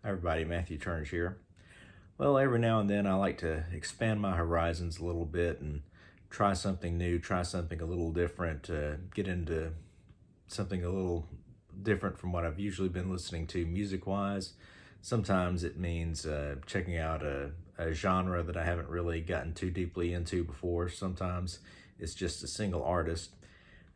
Hi everybody, Matthew Turns here. Well, every now and then I like to expand my horizons a little bit and try something new, try something a little different, get into something a little different from what I've usually been listening to music-wise. Sometimes it means checking out a genre that I haven't really gotten too deeply into before. Sometimes it's just a single artist.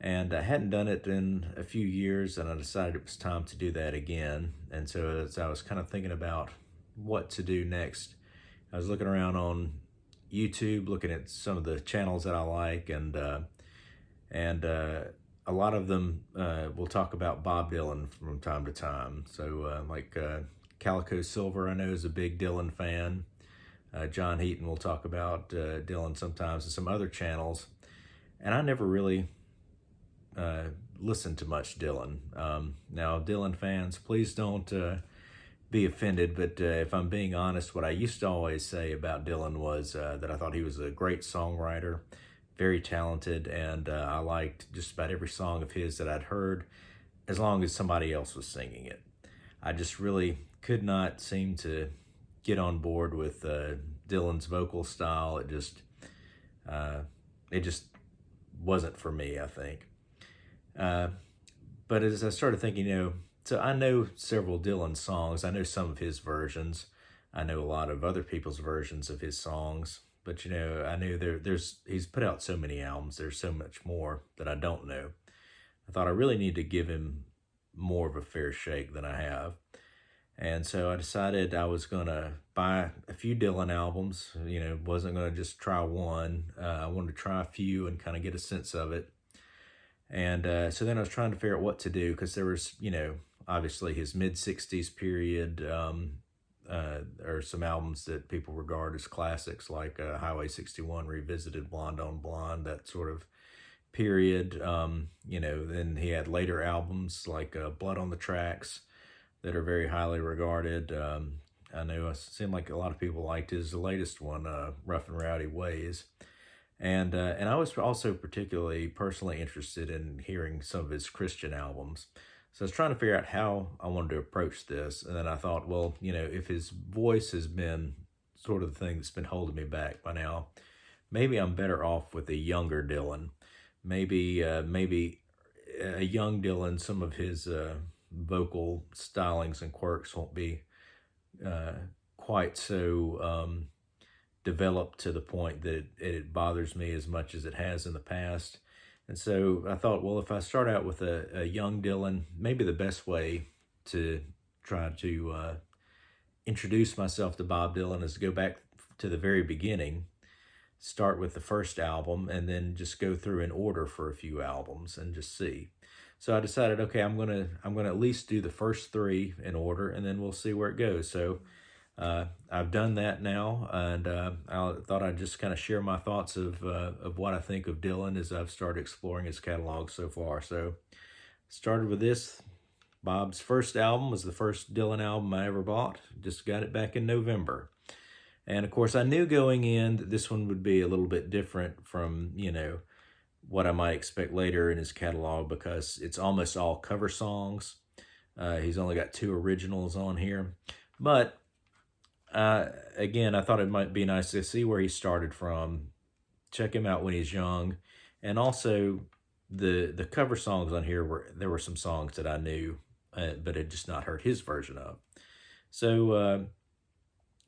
And I hadn't done it in a few years, and I decided it was time to do that again. And so as I was kind of thinking about what to do next, I was looking around on YouTube, looking at some of the channels that I like, and a lot of them will talk about Bob Dylan from time to time. So Calico Silver, I know, is a big Dylan fan. John Heaton will talk about Dylan sometimes, and some other channels. And I never really listen to much Dylan. Now, Dylan fans, please don't be offended, but if I'm being honest, what I used to always say about Dylan was that I thought he was a great songwriter, very talented, and I liked just about every song of his that I'd heard, as long as somebody else was singing it. I just really could not seem to get on board with Dylan's vocal style. Uh, it just wasn't for me, I think. Uh, but as I started thinking, so I know several Dylan songs. I know some of his versions. I know a lot of other people's versions of his songs. But I knew there's he's put out so many albums. There's so much more that I don't know. I thought I really need to give him more of a fair shake than I have. And so I decided I was going to buy a few Dylan albums. Wasn't going to just try one. I wanted to try a few and kind of get a sense of it. And so then I was trying to figure out what to do, because there was, obviously his mid 60s period, or some albums that people regard as classics, like Highway 61 Revisited, Blonde on Blonde, that sort of period. Then he had later albums like Blood on the Tracks that are very highly regarded. I know it seemed like a lot of people liked his latest one, Rough and Rowdy Ways. And I was also particularly personally interested in hearing some of his Christian albums. So I was trying to figure out how I wanted to approach this. And then I thought, well, if his voice has been sort of the thing that's been holding me back by now, maybe I'm better off with a younger Dylan. Maybe a young Dylan, some of his vocal stylings and quirks won't be uh, quite so developed to the point that it bothers me as much as it has in the past. And so I thought, well, if I start out with a young Dylan, maybe the best way to try to introduce myself to Bob Dylan is to go back to the very beginning, start with the first album, and then just go through in order for a few albums and just see. So I decided, okay, I'm gonna at least do the first three in order, and then we'll see where it goes. So I've done that now, and I thought I'd just kind of share my thoughts of what I think of Dylan as I've started exploring his catalog so far. So started with this. Bob's first album was the first Dylan album I ever bought. Just got it back in November. And of course, I knew going in that this one would be a little bit different from, what I might expect later in his catalog, because it's almost all cover songs. He's only got two originals on here. But again, I thought it might be nice to see where he started from, check him out when he's young, and also the cover songs on here there were some songs that I knew, but had just not heard his version of. So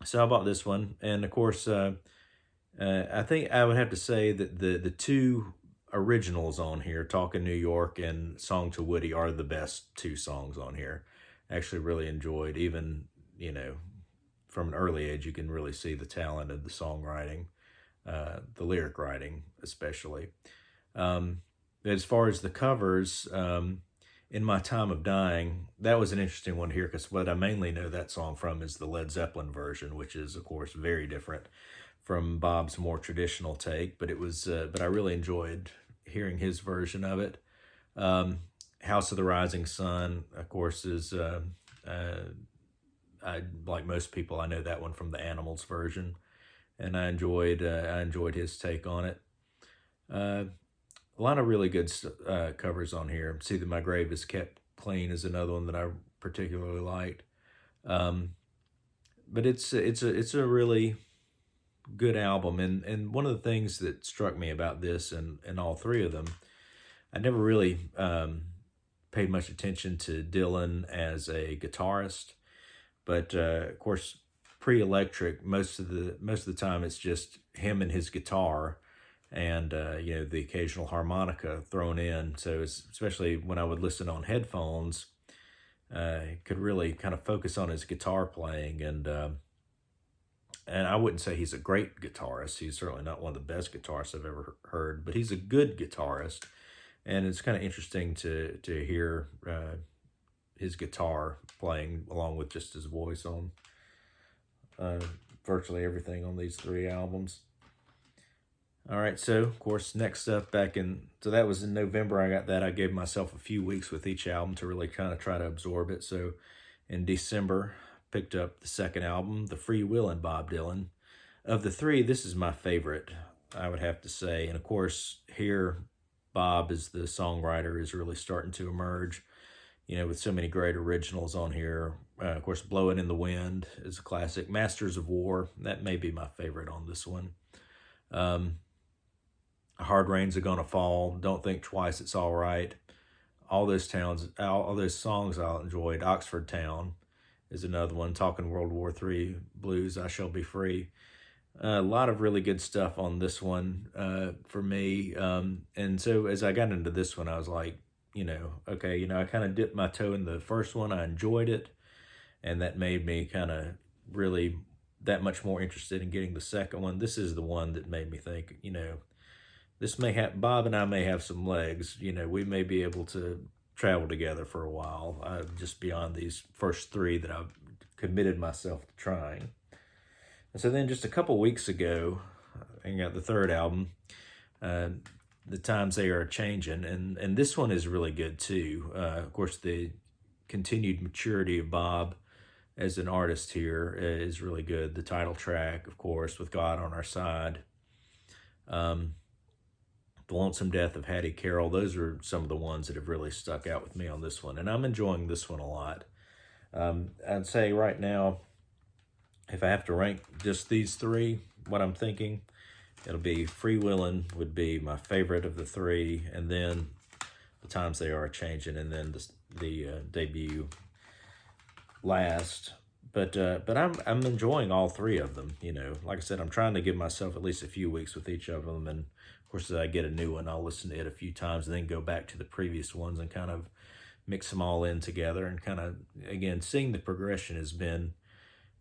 so I bought this one, and of course, I think I would have to say that the two originals on here, Talking New York and Song to Woody, are the best two songs on here. Actually, really enjoyed. Even from an early age, you can really see the talent of the songwriting, the lyric writing, especially. As far as the covers, In My Time of Dying, that was an interesting one here, because what I mainly know that song from is the Led Zeppelin version, which is, of course, very different from Bob's more traditional take. But but I really enjoyed hearing his version of it. House of the Rising Sun, of course, is I like most people, I know that one from the Animals version, and I enjoyed his take on it. Uh, a lot of really good covers on here. See That My Grave Is Kept Clean is another one that I particularly liked. but it's a really good album, and one of the things that struck me about this and all three of them, I never really paid much attention to Dylan as a guitarist, but of course, pre-electric, most of the time it's just him and his guitar, and the occasional harmonica thrown in. So especially when I would listen on headphones, could really kind of focus on his guitar playing, and I wouldn't say he's a great guitarist. He's certainly not one of the best guitarists I've ever heard, but he's a good guitarist, and it's kind of interesting to hear his guitar playing along with just his voice on uh, virtually everything on these three albums. All right, so of course, next up so that was in November. I got that. I gave myself a few weeks with each album to really kind of try to absorb it. So in December, picked up the second album, The Free Willin' Bob Dylan. Of the three, this is my favorite, I would have to say. And of course, here, Bob as the songwriter is really starting to emerge, with so many great originals on here. Of course, Blowin' in the Wind is a classic. Masters of War, that may be my favorite on this one. Hard Rains Are Gonna Fall, Don't Think Twice, It's All Right. All those songs I enjoyed. Oxford Town is another one. Talking World War III Blues, I Shall Be Free. A lot of really good stuff on this one for me. And so as I got into this one, I was like, okay, I kind of dipped my toe in the first one. I enjoyed it. And that made me kind of really that much more interested in getting the second one. This is the one that made me think, this may have, Bob and I may have some legs. We may be able to travel together for a while, just beyond these first three that I've committed myself to trying. And so then just a couple weeks ago, I got the third album, The Times They Are Changing, and this one is really good too. Of course, the continued maturity of Bob as an artist here is really good. The title track, of course, With God on Our Side. The Lonesome Death of Hattie Carroll, those are some of the ones that have really stuck out with me on this one, and I'm enjoying this one a lot. I'd say right now, if I have to rank just these three, what I'm thinking, it'll be Free Willin' would be my favorite of the three, and then The Times They Are Changing, and then the debut last. But I'm enjoying all three of them. Like I said, I'm trying to give myself at least a few weeks with each of them, and of course, as I get a new one, I'll listen to it a few times and then go back to the previous ones and kind of mix them all in together, and kind of, again, seeing the progression has been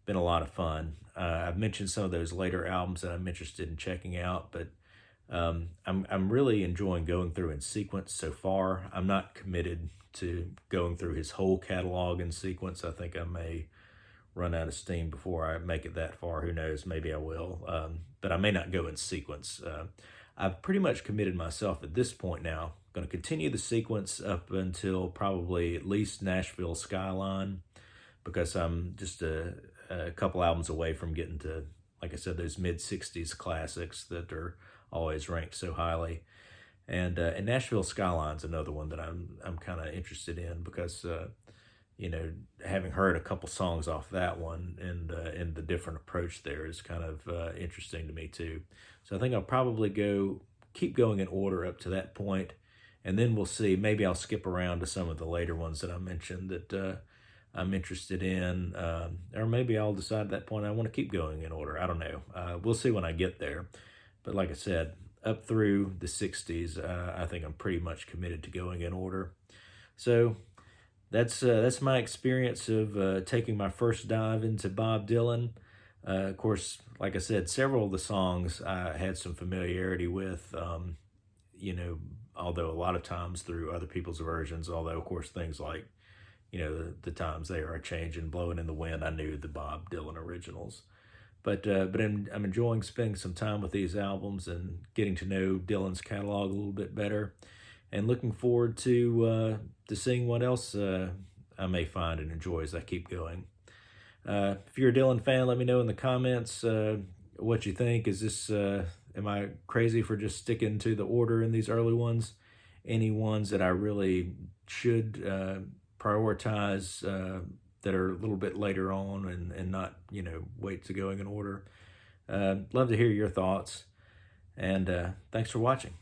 a lot of fun. I've mentioned some of those later albums that I'm interested in checking out, but I'm really enjoying going through in sequence so far. I'm not committed to going through his whole catalog in sequence. I think I may run out of steam before I make it that far. Who knows? Maybe I will, but I may not go in sequence. I've pretty much committed myself at this point now. I'm going to continue the sequence up until probably at least Nashville Skyline, because I'm just a couple albums away from getting to, like I said, those mid-60s classics that are always ranked so highly. And Nashville Skyline's another one that I'm kind of interested in, because having heard a couple songs off that one, and the different approach there is kind of interesting to me too. So I think I'll probably keep going in order up to that point, and then we'll see. Maybe I'll skip around to some of the later ones that I mentioned that I'm interested in, or maybe I'll decide at that point I want to keep going in order. I don't know. We'll see when I get there. But like I said, up through the 60s, I think I'm pretty much committed to going in order. So that's my experience of taking my first dive into Bob Dylan. Of course, like I said, several of the songs I had some familiarity with, although a lot of times through other people's versions, although, of course, things like, the Times They Are Changing, Blowin' in the Wind, I knew the Bob Dylan originals. But I'm enjoying spending some time with these albums and getting to know Dylan's catalog a little bit better, and looking forward to seeing what else I may find and enjoy as I keep going. If you're a Dylan fan, let me know in the comments what you think. Is this am I crazy for just sticking to the order in these early ones? Any ones that I really should prioritize that are a little bit later on and not, weights going in order. Love to hear your thoughts, and thanks for watching.